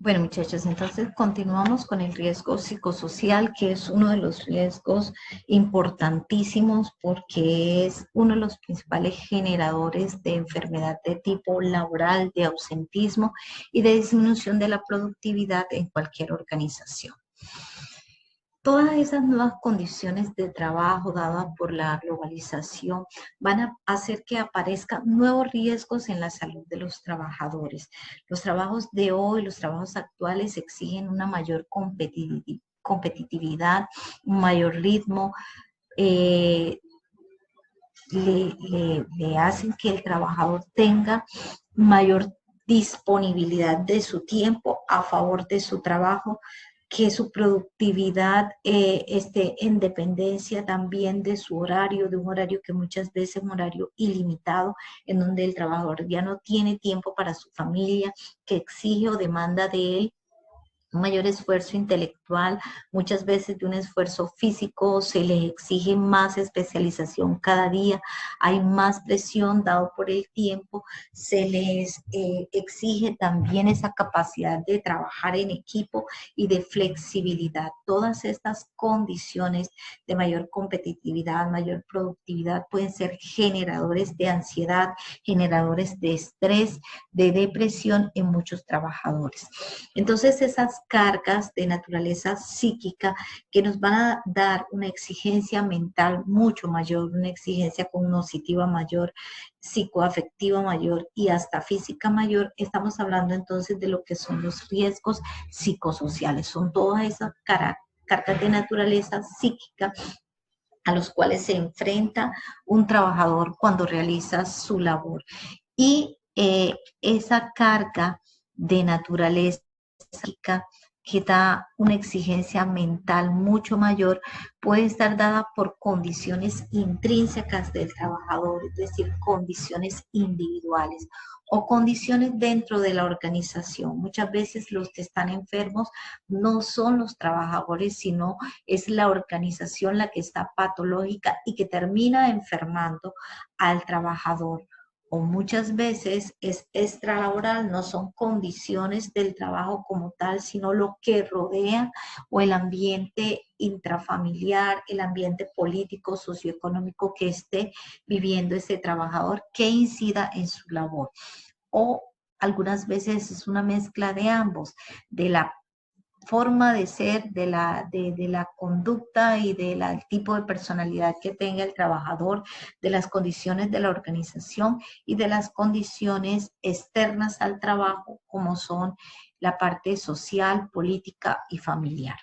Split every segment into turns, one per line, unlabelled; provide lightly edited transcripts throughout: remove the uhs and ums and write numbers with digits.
Bueno, muchachos, entonces continuamos con el riesgo psicosocial, que es uno de los riesgos importantísimos porque es uno de los principales generadores de enfermedad de tipo laboral, de ausentismo y de disminución de la productividad en cualquier organización. Todas esas nuevas condiciones de trabajo dadas por la globalización van a hacer que aparezcan nuevos riesgos en la salud de los trabajadores. Los trabajos de hoy, los trabajos actuales exigen una mayor competitividad, un mayor ritmo, eh, le hacen que el trabajador tenga mayor disponibilidad de su tiempo a favor de su trabajo, que su productividad esté en dependencia también de su horario, de un horario que muchas veces es un horario ilimitado, en donde el trabajador ya no tiene tiempo para su familia, que exige o demanda de él un mayor esfuerzo intelectual, muchas veces de un esfuerzo físico, se les exige más especialización cada día, hay más presión dado por el tiempo, se les exige también esa capacidad de trabajar en equipo y de flexibilidad. Todas estas condiciones de mayor competitividad, mayor productividad pueden ser generadores de ansiedad, generadores de estrés, de depresión en muchos trabajadores. Entonces, esas cargas de naturaleza psíquica que nos van a dar una exigencia mental mucho mayor, una exigencia cognitiva mayor, psicoafectiva mayor y hasta física mayor, estamos hablando entonces de lo que son los riesgos psicosociales. Son todas esas cargas de naturaleza psíquica a los cuales se enfrenta un trabajador cuando realiza su labor. Y esa carga de naturaleza psíquica que da una exigencia mental mucho mayor, puede estar dada por condiciones intrínsecas del trabajador, es decir, condiciones individuales o condiciones dentro de la organización. Muchas veces los que están enfermos no son los trabajadores, sino es la organización la que está patológica y que termina enfermando al trabajador. O muchas veces es extralaboral, no son condiciones del trabajo como tal, sino lo que rodea o el ambiente intrafamiliar, el ambiente político, socioeconómico que esté viviendo ese trabajador que incida en su labor. O algunas veces es una mezcla de ambos, de la forma de ser, de la conducta y del tipo de personalidad que tenga el trabajador, de las condiciones de la organización y de las condiciones externas al trabajo, como son la parte social, política y familiar.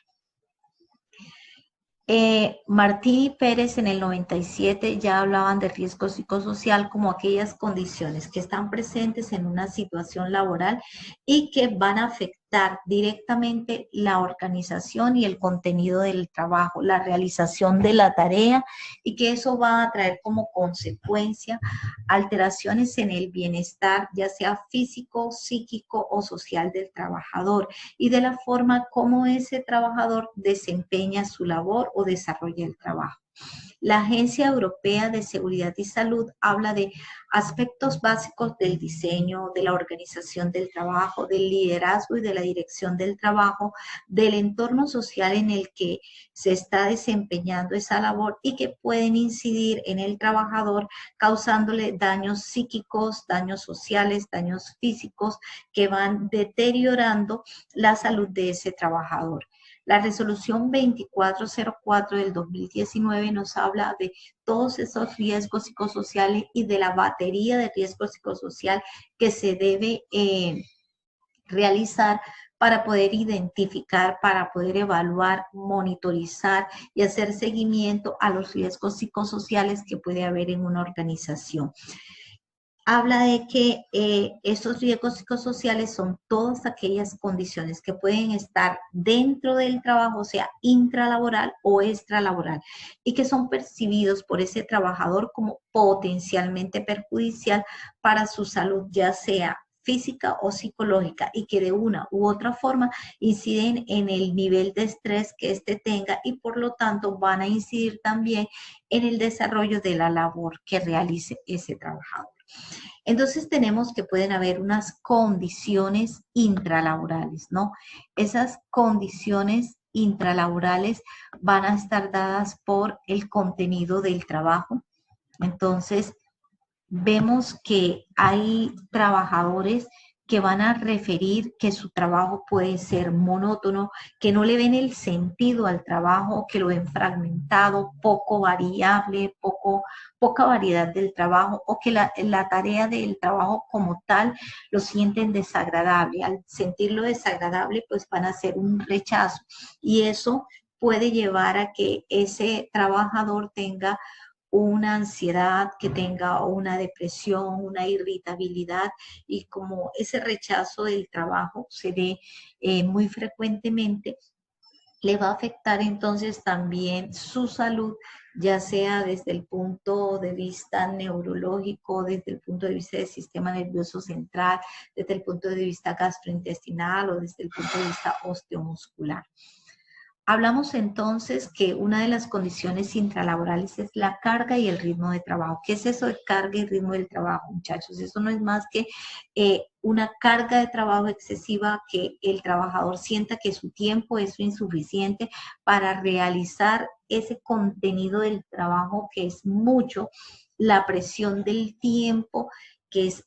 Martín y Pérez en el 97 ya hablaban de riesgo psicosocial como aquellas condiciones que están presentes en una situación laboral y que van a afectar directamente la organización y el contenido del trabajo, la realización de la tarea, y que eso va a traer como consecuencia alteraciones en el bienestar, ya sea físico, psíquico o social del trabajador, y de la forma como ese trabajador desempeña su labor o desarrolla el trabajo. La Agencia Europea de Seguridad y Salud habla de aspectos básicos del diseño, de la organización del trabajo, del liderazgo y de la dirección del trabajo, del entorno social en el que se está desempeñando esa labor y que pueden incidir en el trabajador causándole daños psíquicos, daños sociales, daños físicos que van deteriorando la salud de ese trabajador. La resolución 2404 del 2019 nos habla de todos esos riesgos psicosociales y de la batería de riesgos psicosocial que se debe realizar para poder identificar, para poder evaluar, monitorizar y hacer seguimiento a los riesgos psicosociales que puede haber en una organización. Habla de que esos riesgos psicosociales son todas aquellas condiciones que pueden estar dentro del trabajo, o sea, intralaboral o extralaboral, y que son percibidos por ese trabajador como potencialmente perjudicial para su salud, ya sea física o psicológica, y que de una u otra forma inciden en el nivel de estrés que éste tenga y por lo tanto van a incidir también en el desarrollo de la labor que realice ese trabajador. Entonces tenemos que pueden haber unas condiciones intralaborales, ¿no? Esas condiciones intralaborales van a estar dadas por el contenido del trabajo. Entonces, vemos que hay trabajadores que van a referir que su trabajo puede ser monótono, que no le ven el sentido al trabajo, que lo ven fragmentado, poco variable, poca variedad del trabajo, o que la tarea del trabajo como tal lo sienten desagradable. Al sentirlo desagradable, pues van a hacer un rechazo, y eso puede llevar a que ese trabajador tenga una ansiedad, que tenga una depresión, una irritabilidad, y como ese rechazo del trabajo se ve muy frecuentemente, le va a afectar entonces también su salud, ya sea desde el punto de vista neurológico, desde el punto de vista del sistema nervioso central, desde el punto de vista gastrointestinal o desde el punto de vista osteomuscular. Hablamos entonces que una de las condiciones intralaborales es la carga y el ritmo de trabajo. ¿Qué es eso de carga y ritmo del trabajo, muchachos? Eso no es más que una carga de trabajo excesiva, que el trabajador sienta que su tiempo es insuficiente para realizar ese contenido del trabajo, que es mucho, la presión del tiempo, que es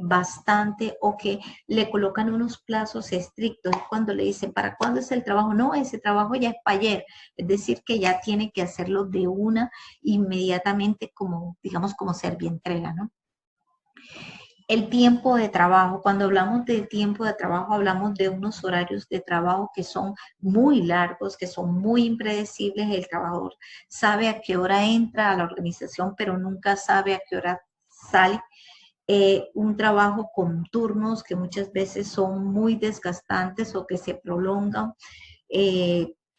bastante, o que le colocan unos plazos estrictos cuando le dicen, ¿para cuándo es el trabajo? No, ese trabajo ya es para ayer, es decir, que ya tiene que hacerlo de una inmediatamente, como, digamos, como servientrega, ¿no? El tiempo de trabajo, cuando hablamos de tiempo de trabajo, hablamos de unos horarios de trabajo que son muy largos, que son muy impredecibles. El trabajador sabe a qué hora entra a la organización, pero nunca sabe a qué hora sale. Un trabajo con turnos que muchas veces son muy desgastantes o que se prolongan,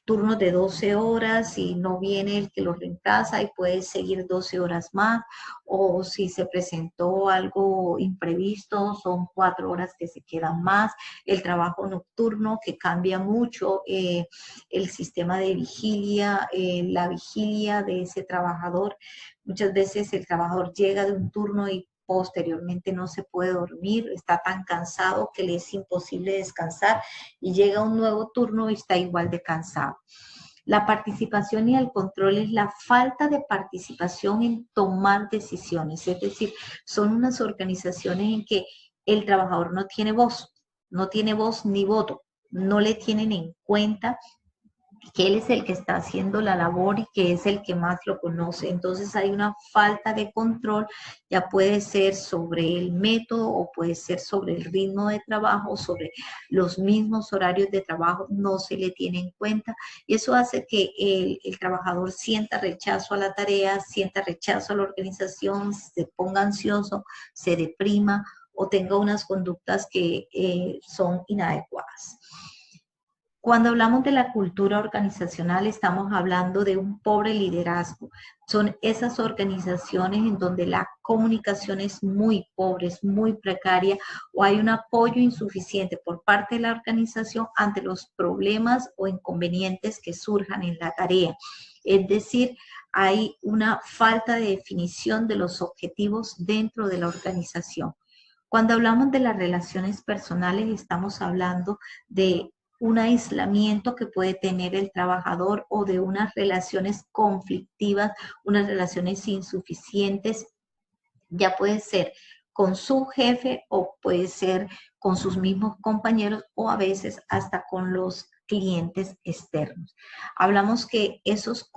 turnos de 12 horas y no viene el que lo reemplaza y puede seguir 12 horas más, o si se presentó algo imprevisto, son 4 horas que se quedan más. El trabajo nocturno, que cambia mucho el sistema de vigilia, la vigilia de ese trabajador. Muchas veces el trabajador llega de un turno y posteriormente no se puede dormir, está tan cansado que le es imposible descansar, y llega un nuevo turno y está igual de cansado. La participación y el control es la falta de participación en tomar decisiones, es decir, son unas organizaciones en que el trabajador no tiene voz ni voto, no le tienen en cuenta que él es el que está haciendo la labor y que es el que más lo conoce. Entonces hay una falta de control, ya puede ser sobre el método o puede ser sobre el ritmo de trabajo, sobre los mismos horarios de trabajo, no se le tiene en cuenta, y eso hace que el trabajador sienta rechazo a la tarea, sienta rechazo a la organización, se ponga ansioso, se deprima o tenga unas conductas que son inadecuadas. Cuando hablamos de la cultura organizacional, estamos hablando de un pobre liderazgo. Son esas organizaciones en donde la comunicación es muy pobre, es muy precaria, o hay un apoyo insuficiente por parte de la organización ante los problemas o inconvenientes que surjan en la tarea. Es decir, hay una falta de definición de los objetivos dentro de la organización. Cuando hablamos de las relaciones personales, estamos hablando de un aislamiento que puede tener el trabajador, o de unas relaciones conflictivas, unas relaciones insuficientes, ya puede ser con su jefe o puede ser con sus mismos compañeros, o a veces hasta con los clientes externos. Hablamos que esos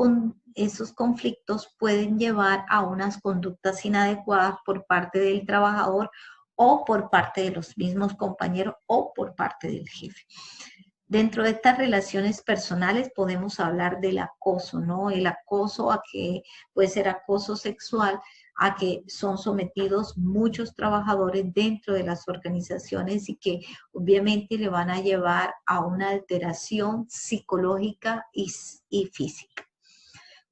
conflictos pueden llevar a unas conductas inadecuadas por parte del trabajador, o por parte de los mismos compañeros, o por parte del jefe. Dentro de estas relaciones personales podemos hablar del acoso, ¿no? El acoso, a que puede ser acoso sexual, a que son sometidos muchos trabajadores dentro de las organizaciones, y que obviamente le van a llevar a una alteración psicológica y física.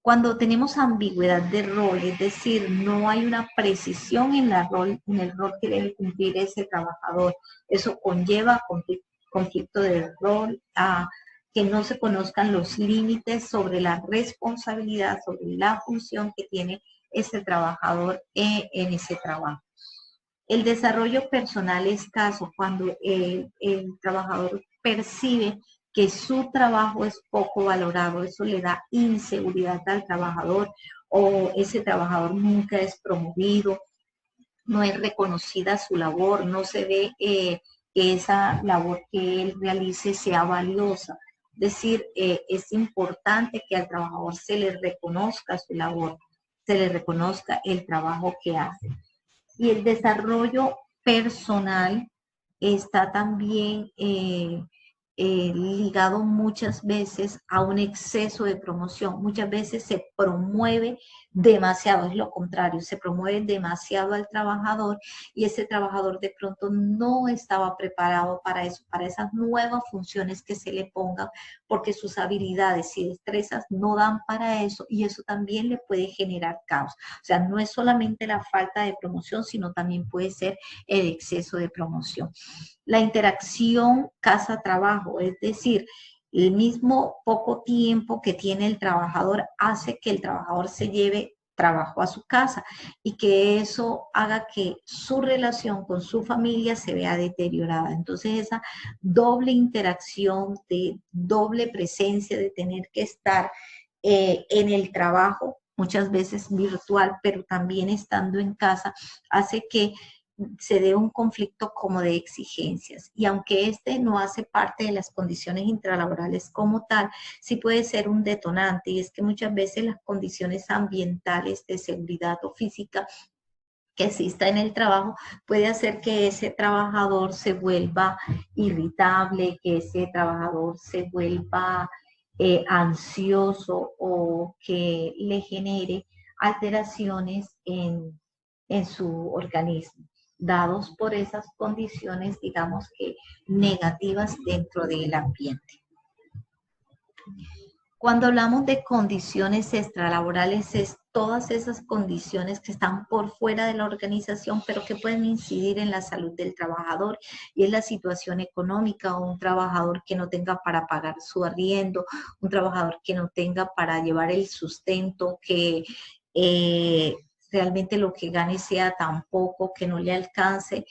Cuando tenemos ambigüedad de rol, es decir, no hay una precisión en el rol que debe cumplir ese trabajador, eso conlleva conflicto de rol, a que no se conozcan los límites sobre la responsabilidad, sobre la función que tiene ese trabajador en ese trabajo. El desarrollo personal es escaso cuando el trabajador percibe que su trabajo es poco valorado, eso le da inseguridad al trabajador o ese trabajador nunca es promovido, no es reconocida su labor, no se ve que esa labor que él realice sea valiosa. Es decir, es importante que al trabajador se le reconozca su labor, se le reconozca el trabajo que hace. Y el desarrollo personal está también ligado muchas veces a un exceso de promoción. Muchas veces se promueve demasiado, es lo contrario, se promueve demasiado al trabajador y ese trabajador de pronto no estaba preparado para eso, para esas nuevas funciones que se le pongan, porque sus habilidades y destrezas no dan para eso y eso también le puede generar caos. O sea, no es solamente la falta de promoción, sino también puede ser el exceso de promoción. La interacción casa-trabajo, es decir, el mismo poco tiempo que tiene el trabajador hace que el trabajador se lleve trabajo a su casa y que eso haga que su relación con su familia se vea deteriorada. Entonces esa doble interacción, de doble presencia, de tener que estar en el trabajo, muchas veces virtual, pero también estando en casa, hace que se dé un conflicto como de exigencias. Y aunque este no hace parte de las condiciones intralaborales como tal, sí puede ser un detonante. Y es que muchas veces las condiciones ambientales de seguridad o física que exista en el trabajo puede hacer que ese trabajador se vuelva irritable, que ese trabajador se vuelva ansioso o que le genere alteraciones en su organismo, dados por esas condiciones, digamos que negativas dentro del ambiente. Cuando hablamos de condiciones extralaborales, es todas esas condiciones que están por fuera de la organización, pero que pueden incidir en la salud del trabajador, y es la situación económica, o un trabajador que no tenga para pagar su arriendo, un trabajador que no tenga para llevar el sustento, que realmente lo que gane sea tan poco que no le alcance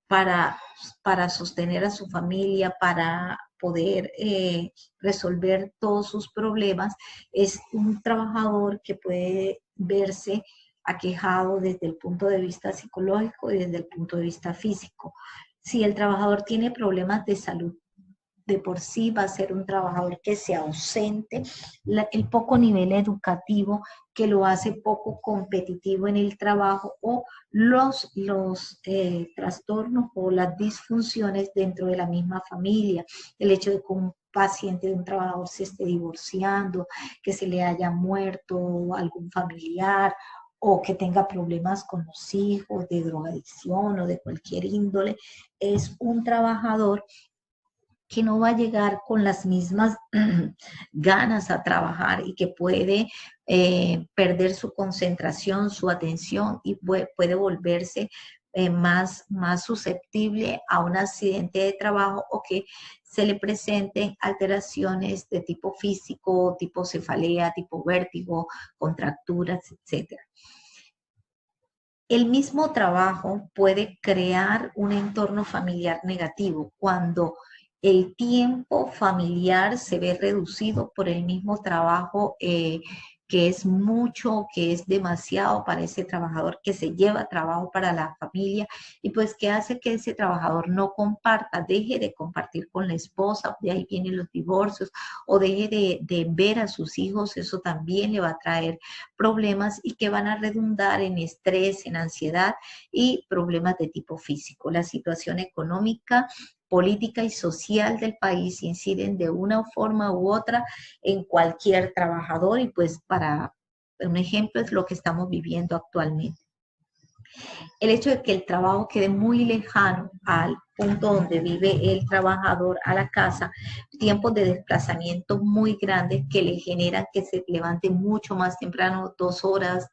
para, para sostener a su familia, para poder resolver todos sus problemas. Es un trabajador que puede verse aquejado desde el punto de vista psicológico y desde el punto de vista físico. Si el trabajador tiene problemas de salud, de por sí va a ser un trabajador que se ausente, el poco nivel educativo que lo hace poco competitivo en el trabajo, o los trastornos o las disfunciones dentro de la misma familia, el hecho de que un paciente de un trabajador se esté divorciando, que se le haya muerto algún familiar, o que tenga problemas con los hijos, de drogadicción o de cualquier índole, es un trabajador que no va a llegar con las mismas ganas a trabajar y que puede perder su concentración, su atención, y puede volverse más susceptible a un accidente de trabajo, o que se le presenten alteraciones de tipo físico, tipo cefalea, tipo vértigo, contracturas, etc. El mismo trabajo puede crear un entorno familiar negativo cuando el tiempo familiar se ve reducido por el mismo trabajo, que es mucho, que es demasiado para ese trabajador, que se lleva trabajo para la familia, y pues que hace que ese trabajador no comparta, deje de compartir con la esposa, de ahí vienen los divorcios, o deje de ver a sus hijos. Eso también le va a traer problemas y que van a redundar en estrés, en ansiedad y problemas de tipo físico. La situación económica, política y social del país inciden de una forma u otra en cualquier trabajador, y pues para un ejemplo es lo que estamos viviendo actualmente. El hecho de que el trabajo quede muy lejano al punto donde vive el trabajador, a la casa, tiempos de desplazamiento muy grandes que le generan que se levante mucho más temprano, 2 horas,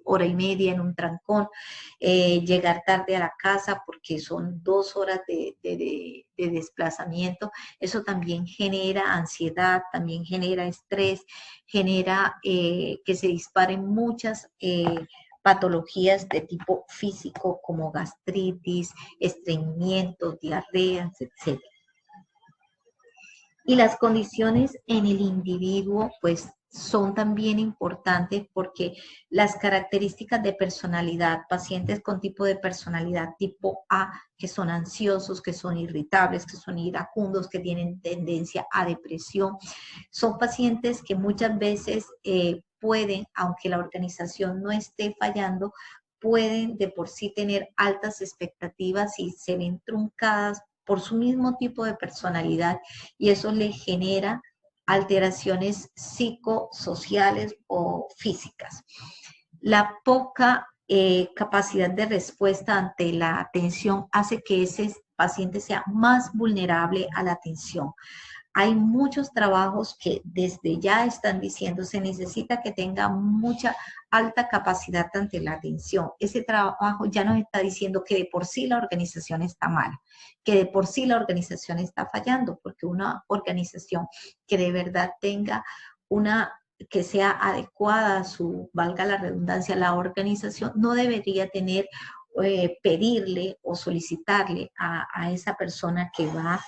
hora y media en un trancón, llegar tarde a la casa porque son 2 horas de desplazamiento. Eso también genera ansiedad, también genera estrés, genera que se disparen muchas patologías de tipo físico como gastritis, estreñimiento, diarreas, etc. Y las condiciones en el individuo, pues, son también importantes porque las características de personalidad, pacientes con tipo de personalidad tipo A, que son ansiosos, que son irritables, que son iracundos, que tienen tendencia a depresión, son pacientes que muchas veces pueden, aunque la organización no esté fallando, pueden de por sí tener altas expectativas y se ven truncadas por su mismo tipo de personalidad, y eso le genera alteraciones psicosociales o físicas. La poca capacidad de respuesta ante la atención hace que ese paciente sea más vulnerable a la atención. Hay muchos trabajos que desde ya están diciendo se necesita que tenga mucha alta capacidad ante la atención. Ese trabajo ya nos está diciendo que de por sí la organización está mala, que de por sí la organización está fallando, porque una organización que de verdad tenga una que sea adecuada a su, valga la redundancia, la organización no debería tener, pedirle o solicitarle a esa persona que va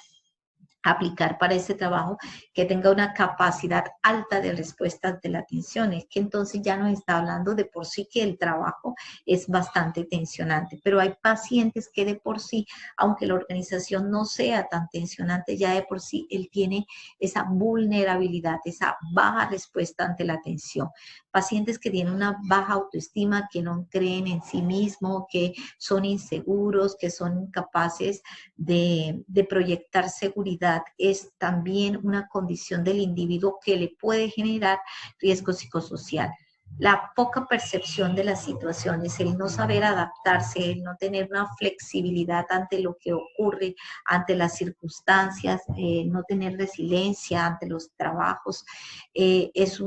aplicar para ese trabajo, que tenga una capacidad alta de respuesta de la atención. Es que entonces ya nos está hablando de por sí que el trabajo es bastante tensionante, pero hay pacientes que de por sí, aunque la organización no sea tan tensionante, ya de por sí él tiene esa vulnerabilidad, esa baja respuesta ante la atención. Pacientes que tienen una baja autoestima, que no creen en sí mismos, que son inseguros, que son incapaces de proyectar seguridad, es también una condición del individuo que le puede generar riesgo psicosocial. La poca percepción de las situaciones, el no saber adaptarse, el no tener una flexibilidad ante lo que ocurre, ante las circunstancias, no tener resiliencia ante los trabajos, es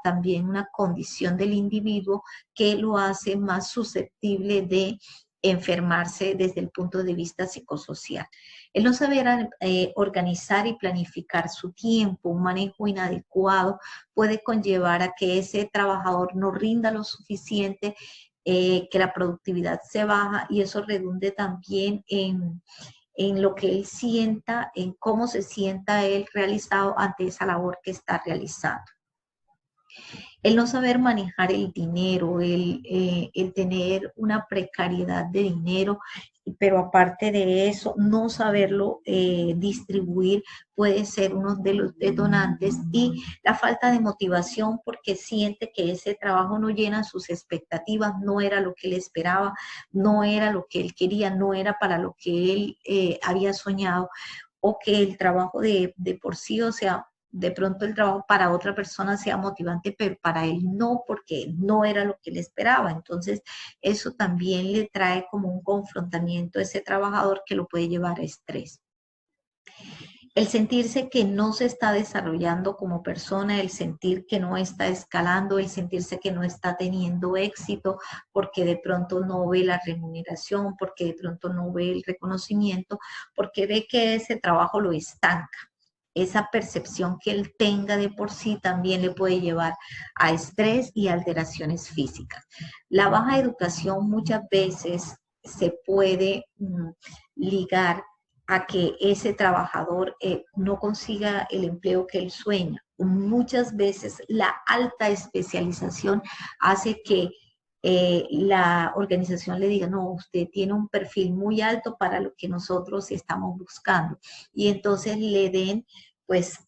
también una condición del individuo que lo hace más susceptible de enfermarse desde el punto de vista psicosocial. El no saber organizar y planificar su tiempo, un manejo inadecuado, puede conllevar a que ese trabajador no rinda lo suficiente, que la productividad se baja, y eso redunde también en lo que él sienta, en cómo se sienta él realizado ante esa labor que está realizando. El no saber manejar el dinero, el tener una precariedad de dinero, pero aparte de eso, no saberlo distribuir puede ser uno de los detonantes, y la falta de motivación porque siente que ese trabajo no llena sus expectativas, no era lo que él esperaba, no era lo que él quería, no era para lo que él había soñado, o que el trabajo de por sí, o sea, de pronto el trabajo para otra persona sea motivante, pero para él no, porque no era lo que él esperaba. Entonces, eso también le trae como un confrontamiento a ese trabajador que lo puede llevar a estrés. El sentirse que no se está desarrollando como persona, el sentir que no está escalando, el sentirse que no está teniendo éxito porque de pronto no ve la remuneración, porque de pronto no ve el reconocimiento, porque ve que ese trabajo lo estanca. Esa percepción que él tenga de por sí también le puede llevar a estrés y alteraciones físicas. La baja educación muchas veces se puede ligar a que ese trabajador no consiga el empleo que él sueña. Muchas veces la alta especialización hace que la organización le diga, no, usted tiene un perfil muy alto para lo que nosotros estamos buscando. Y entonces le den pues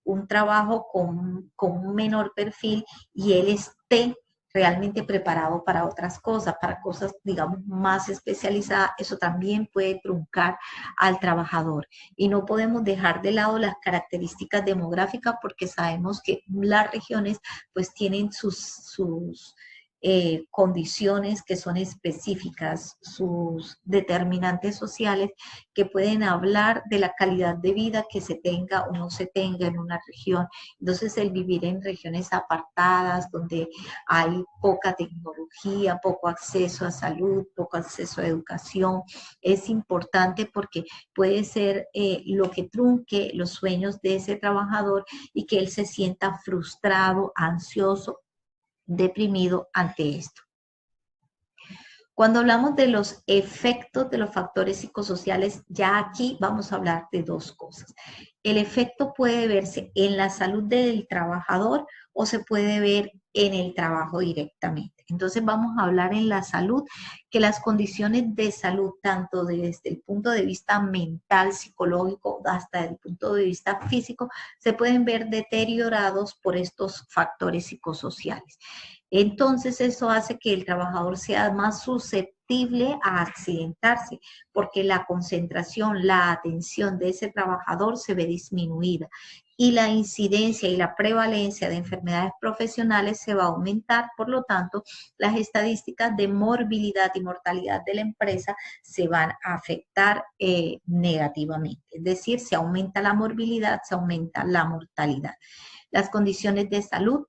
un trabajo con un menor perfil, y él esté realmente preparado para otras cosas, para cosas, digamos, más especializadas. Eso también puede truncar al trabajador. Y no podemos dejar de lado las características demográficas, porque sabemos que las regiones pues tienen sus condiciones que son específicas, sus determinantes sociales que pueden hablar de la calidad de vida que se tenga o no se tenga en una región. Entonces, el vivir en regiones apartadas, donde hay poca tecnología, poco acceso a salud, poco acceso a educación, es importante porque puede ser lo que trunque los sueños de ese trabajador y que él se sienta frustrado, ansioso, deprimido ante esto. Cuando hablamos de los efectos de los factores psicosociales, ya aquí vamos a hablar de dos cosas. El efecto puede verse en la salud del trabajador o se puede ver en el trabajo directamente. Entonces vamos a hablar en la salud, que las condiciones de salud, tanto desde el punto de vista mental, psicológico, hasta el punto de vista físico, se pueden ver deteriorados por estos factores psicosociales. Entonces eso hace que el trabajador sea más susceptible a accidentarse, porque la concentración, la atención de ese trabajador se ve disminuida y la incidencia y la prevalencia de enfermedades profesionales se va a aumentar. Por lo tanto, las estadísticas de morbilidad y mortalidad de la empresa se van a afectar negativamente. Es decir, se aumenta la morbilidad, se aumenta la mortalidad. Las condiciones de salud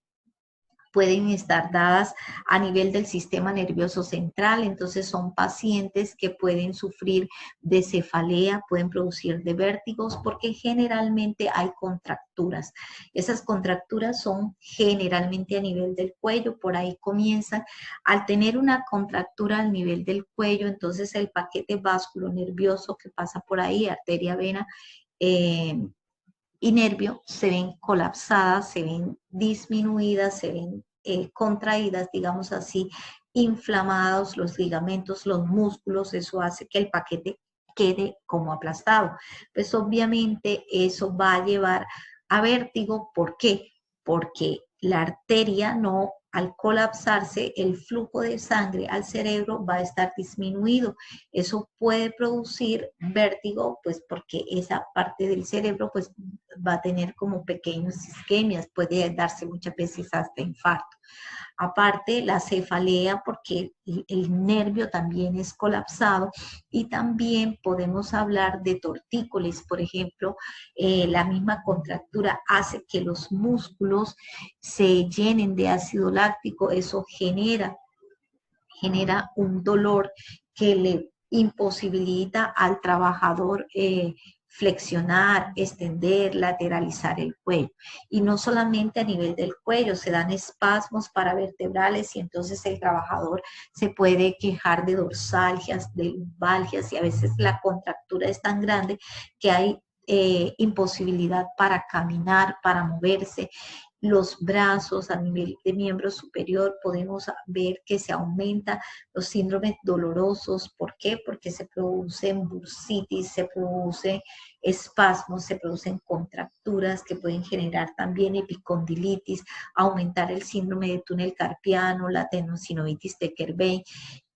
pueden estar dadas a nivel del sistema nervioso central, entonces son pacientes que pueden sufrir de cefalea, pueden producir de vértigos, porque generalmente hay contracturas. Esas contracturas son generalmente a nivel del cuello, por ahí comienzan. Al tener una contractura al nivel del cuello, entonces el paquete vasculonervioso que pasa por ahí, arteria, vena, y nervio se ven colapsadas, se ven disminuidas, se ven contraídas, digamos así, inflamados los ligamentos, los músculos, eso hace que el paquete quede como aplastado. Pues obviamente eso va a llevar a vértigo. ¿Por qué? Porque la arteria no, al colapsarse, el flujo de sangre al cerebro va a estar disminuido. Eso puede producir vértigo, pues porque esa parte del cerebro pues va a tener como pequeños isquemias, puede darse muchas veces hasta infarto. Aparte, la cefalea, porque el nervio también es colapsado, y también podemos hablar de tortícolis, por ejemplo, la misma contractura hace que los músculos se llenen de ácido láctico, eso genera un dolor que le imposibilita al trabajador flexionar, extender, lateralizar el cuello. Y no solamente a nivel del cuello, se dan espasmos paravertebrales y entonces el trabajador se puede quejar de dorsalgias, de lumbalgias, y a veces la contractura es tan grande que hay imposibilidad para caminar, para moverse. Los brazos a nivel de miembro superior podemos ver que se aumenta los síndromes dolorosos. ¿Por qué? Porque se producen bursitis, se producen espasmos, se producen contracturas que pueden generar también epicondilitis, aumentar el síndrome de túnel carpiano, la tendinosis de Kerbein.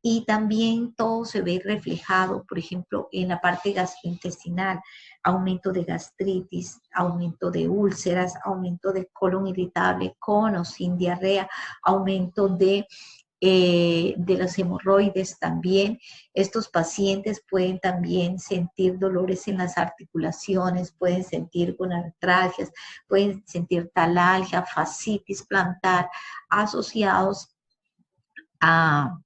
Y también todo se ve reflejado, por ejemplo, en la parte gastrointestinal, aumento de gastritis, aumento de úlceras, aumento de colon irritable con o sin diarrea, aumento de los hemorroides también. Estos pacientes pueden también sentir dolores en las articulaciones, pueden sentir gonartralgias, pueden sentir talalgia, fascitis plantar, asociados a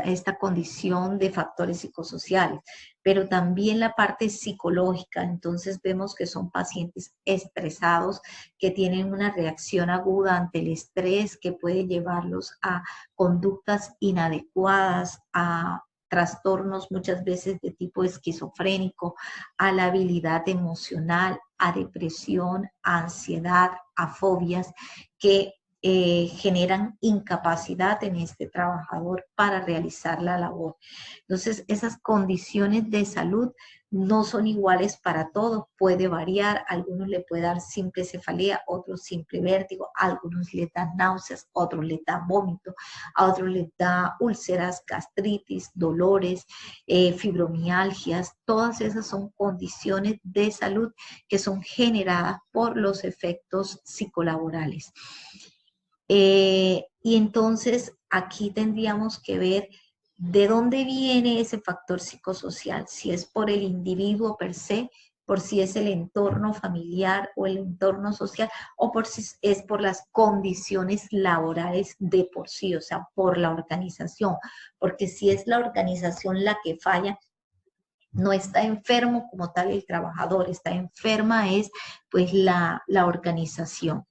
esta condición de factores psicosociales, pero también la parte psicológica. Entonces vemos que son pacientes estresados, que tienen una reacción aguda ante el estrés que puede llevarlos a conductas inadecuadas, a trastornos muchas veces de tipo esquizofrénico, a la habilidad emocional, a depresión, a ansiedad, a fobias que generan incapacidad en este trabajador para realizar la labor. Entonces, esas condiciones de salud no son iguales para todos, puede variar. A algunos le puede dar simple cefalea, otros simple vértigo, a algunos les da náuseas, a otros les da vómito, a otros les da úlceras, gastritis, dolores, fibromialgias. Todas esas son condiciones de salud que son generadas por los efectos psicolaborales. Y entonces aquí tendríamos que ver de dónde viene ese factor psicosocial, si es por el individuo per se, por si es el entorno familiar o el entorno social, o por si es por las condiciones laborales de por sí, o sea, por la organización, porque si es la organización la que falla, no está enfermo como tal el trabajador, está enferma es pues la organización.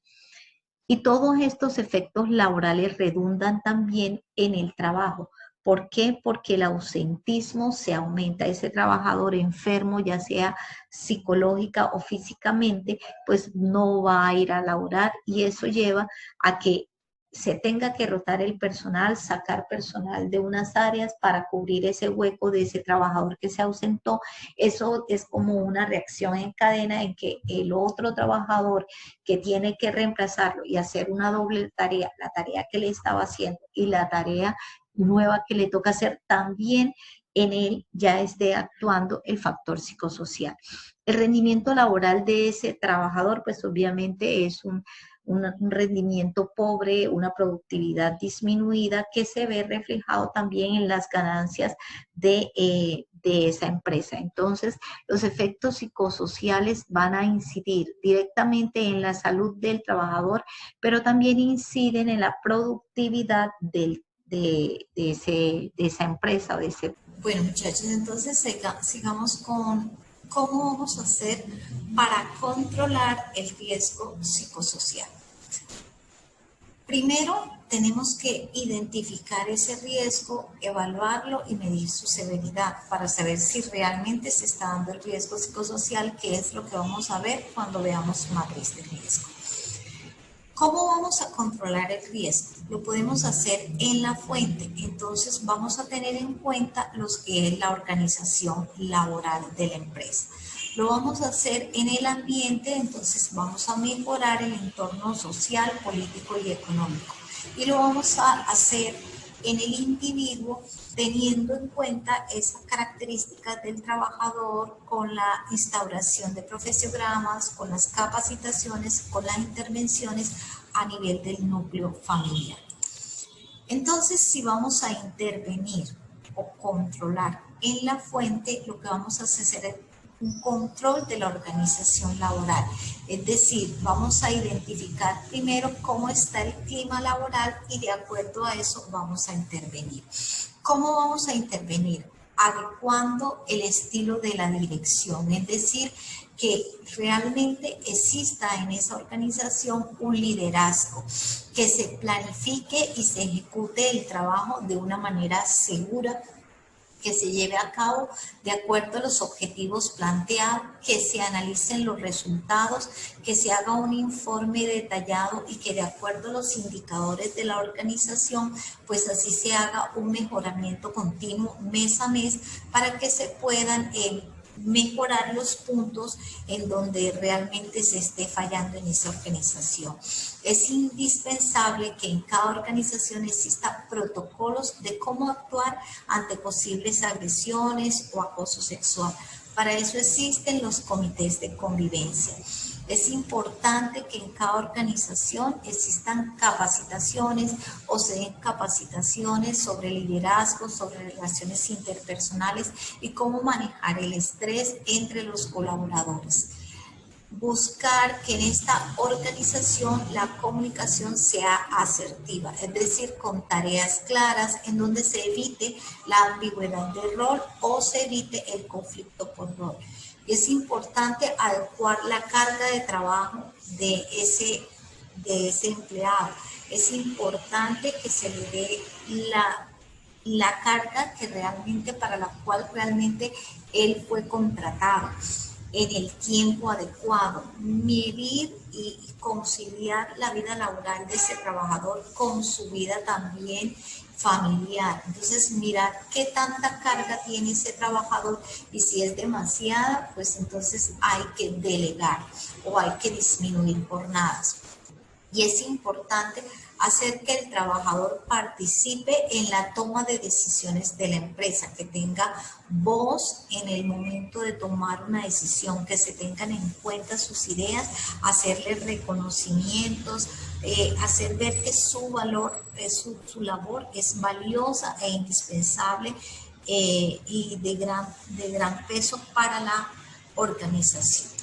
Y todos estos efectos laborales redundan también en el trabajo, ¿Por qué? Porque el ausentismo se aumenta. Ese trabajador enfermo, ya sea psicológica o físicamente, pues no va a ir a laborar y eso lleva a que se tenga que rotar el personal, sacar personal de unas áreas para cubrir ese hueco de ese trabajador que se ausentó. Eso es como una reacción en cadena en que el otro trabajador que tiene que reemplazarlo y hacer una doble tarea, la tarea que le estaba haciendo y la tarea nueva que le toca hacer, también en él ya esté actuando el factor psicosocial. El rendimiento laboral de ese trabajador, pues obviamente es un rendimiento pobre, una productividad disminuida que se ve reflejado también en las ganancias de esa empresa. Entonces, los efectos psicosociales van a incidir directamente en la salud del trabajador, pero también inciden en la productividad de esa empresa o de ese.
Bueno, muchachos, entonces sigamos con cómo vamos a hacer para controlar el riesgo psicosocial. Primero, tenemos que identificar ese riesgo, evaluarlo y medir su severidad para saber si realmente se está dando el riesgo psicosocial, que es lo que vamos a ver cuando veamos matriz de riesgo. ¿Cómo vamos a controlar el riesgo? Lo podemos hacer en la fuente, entonces vamos a tener en cuenta los que es la organización laboral de la empresa. Lo vamos a hacer en el ambiente, entonces vamos a mejorar el entorno social, político y económico. Y lo vamos a hacer en el individuo teniendo en cuenta esas características del trabajador con la instauración de profesiogramas, con las capacitaciones, con las intervenciones a nivel del núcleo familiar. Entonces, si vamos a intervenir o controlar en la fuente, lo que vamos a hacer es un control de la organización laboral. Es decir, vamos a identificar primero cómo está el clima laboral y de acuerdo a eso vamos a intervenir. ¿Cómo vamos a intervenir? Adecuando el estilo de la dirección, es decir, que realmente exista en esa organización un liderazgo, que se planifique y se ejecute el trabajo de una manera segura, que se lleve a cabo de acuerdo a los objetivos planteados, que se analicen los resultados, que se haga un informe detallado y que de acuerdo a los indicadores de la organización, pues así se haga un mejoramiento continuo mes a mes para que se puedan mejorar los puntos en donde realmente se esté fallando en esa organización. Es indispensable que en cada organización existan protocolos de cómo actuar ante posibles agresiones o acoso sexual. Para eso existen los comités de convivencia. Es importante que en cada organización existan capacitaciones o se den capacitaciones sobre liderazgo, sobre relaciones interpersonales y cómo manejar el estrés entre los colaboradores. Buscar que en esta organización la comunicación sea asertiva, es decir, con tareas claras en donde se evite la ambigüedad de rol o se evite el conflicto por rol. Es importante adecuar la carga de trabajo de ese empleado. Es importante que se le dé la carga que realmente para la cual realmente él fue contratado en el tiempo adecuado, medir y conciliar la vida laboral de ese trabajador con su vida también familiar. Entonces, mirar qué tanta carga tiene ese trabajador y si es demasiada, pues entonces hay que delegar o hay que disminuir jornadas. Y es importante hacer que el trabajador participe en la toma de decisiones de la empresa, que tenga voz en el momento de tomar una decisión, que se tengan en cuenta sus ideas, hacerle reconocimientos, hacer ver que su valor, su labor es valiosa e indispensable y de gran peso para la organización.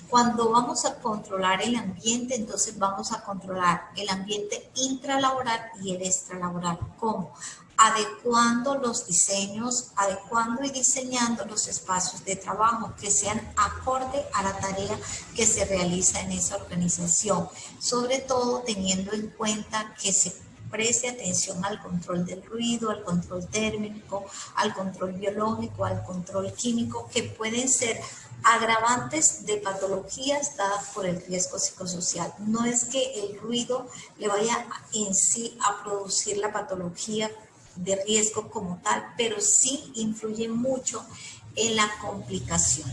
Cuando vamos a controlar el ambiente, entonces vamos a controlar el ambiente intralaboral y el extralaboral. ¿Cómo? Adecuando los diseños, adecuando y diseñando los espacios de trabajo que sean acorde a la tarea que se realiza en esa organización. Sobre todo teniendo en cuenta que se preste atención al control del ruido, al control térmico, al control biológico, al control químico, que pueden ser agravantes de patologías dadas por el riesgo psicosocial. No es que el ruido le vaya en sí a producir la patología de riesgo como tal, pero sí influye mucho en la complicación.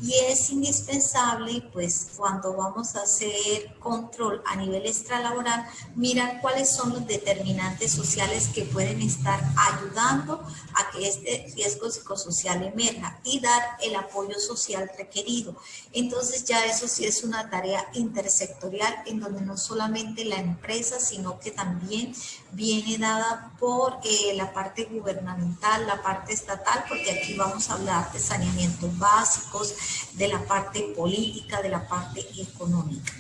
Y es indispensable, pues, cuando vamos a hacer control a nivel extralaboral, mirar cuáles son los determinantes sociales que pueden estar ayudando a que este riesgo psicosocial emerja y dar el apoyo social requerido. Entonces ya eso sí es una tarea intersectorial en donde no solamente la empresa, sino que también viene dada por la parte gubernamental, la parte estatal, porque aquí vamos a hablar de saneamientos básicos, de la parte política, de la parte económica.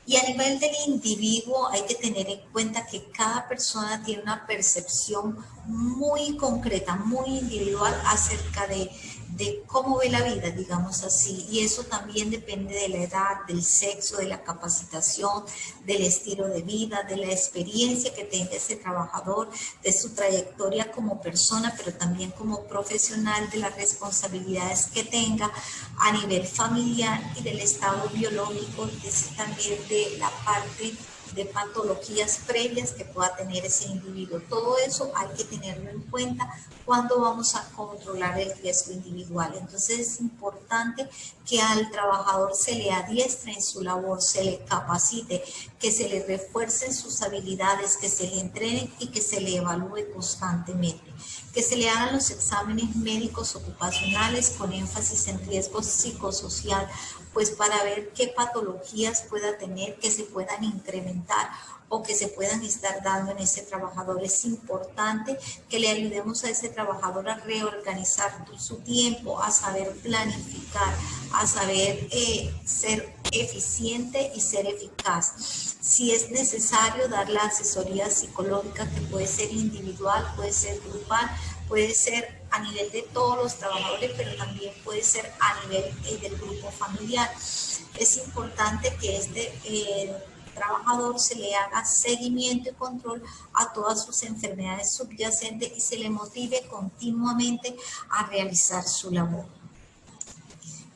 Y a nivel del individuo hay que tener en cuenta que cada persona tiene una percepción muy concreta, muy individual acerca de cómo ve la vida, digamos así. Y eso también depende de la edad, del sexo, de la capacitación, del estilo de vida, de la experiencia que tenga ese trabajador, de su trayectoria como persona, pero también como profesional, de las responsabilidades que tenga a nivel familiar y del estado biológico, también de la parte de patologías previas que pueda tener ese individuo. Todo eso hay que tenerlo en cuenta cuando vamos a controlar el riesgo individual. Entonces es importante que al trabajador se le adiestre en su labor, se le capacite, que se le refuercen sus habilidades, que se le entrenen y que se le evalúe constantemente. Que se le hagan los exámenes médicos ocupacionales con énfasis en riesgo psicosocial, pues para ver qué patologías pueda tener, que se puedan incrementar o que se puedan estar dando en ese trabajador. Es importante que le ayudemos a ese trabajador a reorganizar su tiempo, a saber planificar, a saber ser eficiente y ser eficaz. Si es necesario dar la asesoría psicológica, que puede ser individual, puede ser grupal, puede ser a nivel de todos los trabajadores, pero también puede ser a nivel del grupo familiar. Es importante que este trabajador se le haga seguimiento y control a todas sus enfermedades subyacentes y se le motive continuamente a realizar su labor.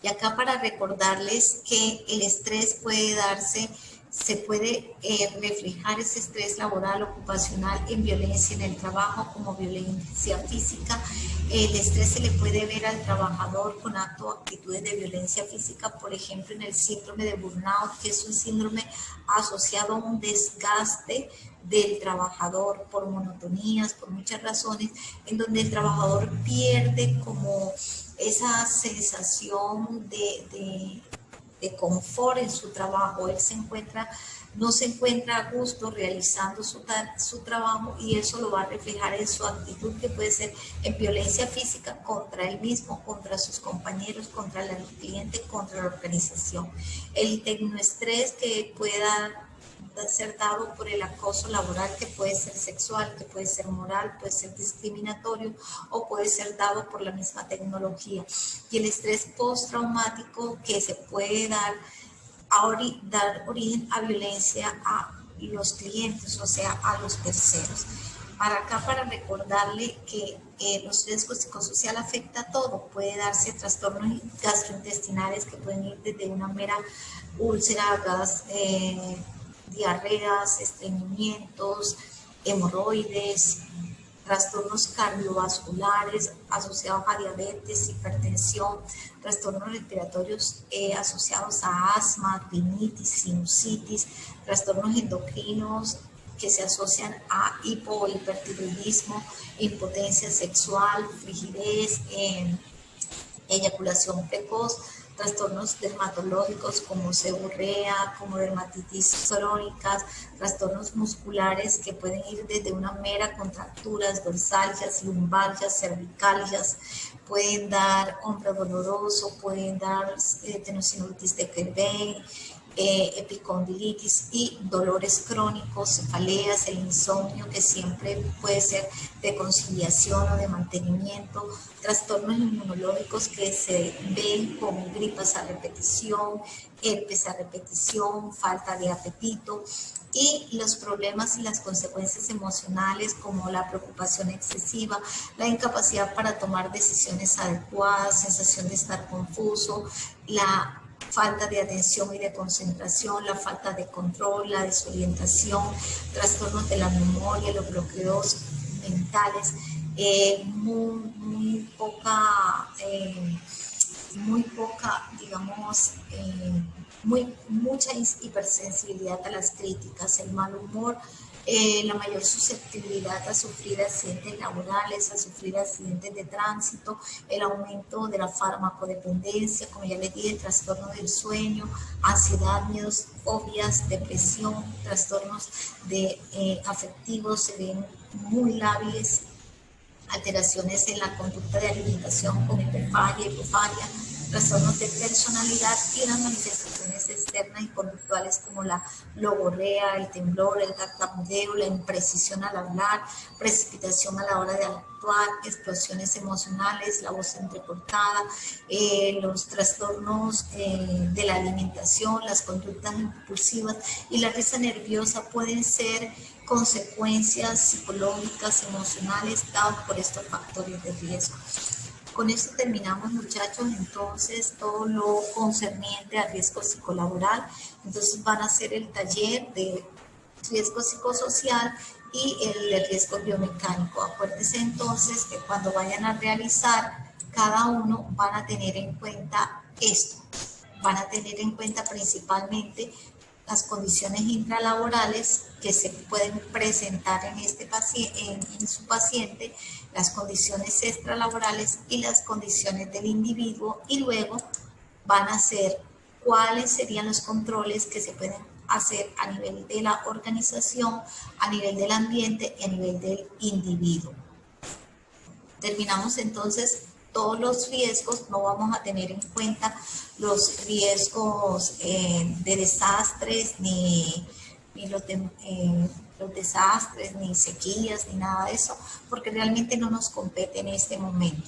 Y acá para recordarles que el estrés puede darse, se puede reflejar ese estrés laboral, ocupacional en violencia en el trabajo como violencia física. El estrés se le puede ver al trabajador con actos o actitudes de violencia física, por ejemplo en el síndrome de burnout, que es un síndrome asociado a un desgaste del trabajador por monotonías, por muchas razones, en donde el trabajador pierde como esa sensación de confort en su trabajo. Él no se encuentra a gusto realizando su trabajo y eso lo va a reflejar en su actitud, que puede ser en violencia física contra él mismo, contra sus compañeros, contra el cliente, contra la organización. El tecnoestrés que pueda ser dado por el acoso laboral, que puede ser sexual, que puede ser moral, puede ser discriminatorio o puede ser dado por la misma tecnología. Y el estrés postraumático, que se puede dar origen a violencia a los clientes, o sea, a los terceros. Para recordarle que los riesgos psicosociales afecta a todo. Puede darse trastornos gastrointestinales que pueden ir desde una mera úlcera, diarreas, estreñimientos, hemorroides, trastornos cardiovasculares asociados a diabetes, hipertensión, trastornos respiratorios asociados a asma, rinitis, sinusitis, trastornos endocrinos que se asocian a hipo o hipertiroidismo, impotencia sexual, frigidez, eyaculación precoz, trastornos dermatológicos como seborrea, como dermatitis crónicas, trastornos musculares que pueden ir desde una mera contracturas, dorsalgias, lumbalgias, cervicalgias, pueden dar hombro doloroso, pueden dar tenosynovitis de Quervain, epicondilitis y dolores crónicos, cefaleas, el insomnio que siempre puede ser de conciliación o de mantenimiento, trastornos inmunológicos que se ven como gripas a repetición, herpes a repetición, falta de apetito y los problemas y las consecuencias emocionales como la preocupación excesiva, la incapacidad para tomar decisiones adecuadas, sensación de estar confuso, la falta de atención y de concentración, la falta de control, la desorientación, trastornos de la memoria, los bloqueos mentales, muy poca, digamos, mucha hipersensibilidad a las críticas, el mal humor, la mayor susceptibilidad a sufrir accidentes laborales, a sufrir accidentes de tránsito, el aumento de la farmacodependencia, como ya les dije, trastorno del sueño, ansiedad, miedos, fobias, depresión, trastornos afectivos se ven muy lábiles, alteraciones en la conducta de alimentación con hiperfagia, hipofagia, trastornos de personalidad y las manifestaciones externas y conductuales como la logorrea, el temblor, el tartamudeo, la imprecisión al hablar, precipitación a la hora de actuar, explosiones emocionales, la voz entrecortada, los trastornos de la alimentación, las conductas impulsivas y la risa nerviosa pueden ser consecuencias psicológicas, emocionales dadas por estos factores de riesgo. Con esto terminamos, muchachos, entonces todo lo concerniente al riesgo psicolaboral. Entonces van a hacer el taller de riesgo psicosocial y el de riesgo biomecánico. Acuérdense entonces que cuando vayan a realizar cada uno van a tener en cuenta esto. Van a tener en cuenta principalmente las condiciones intralaborales que se pueden presentar en su paciente, las condiciones extralaborales y las condiciones del individuo, y luego van a hacer cuáles serían los controles que se pueden hacer a nivel de la organización, a nivel del ambiente y a nivel del individuo. Terminamos entonces todos los riesgos, no vamos a tener en cuenta los riesgos de desastres, ni los desastres, ni sequías, ni nada de eso, porque realmente no nos compete en este momento.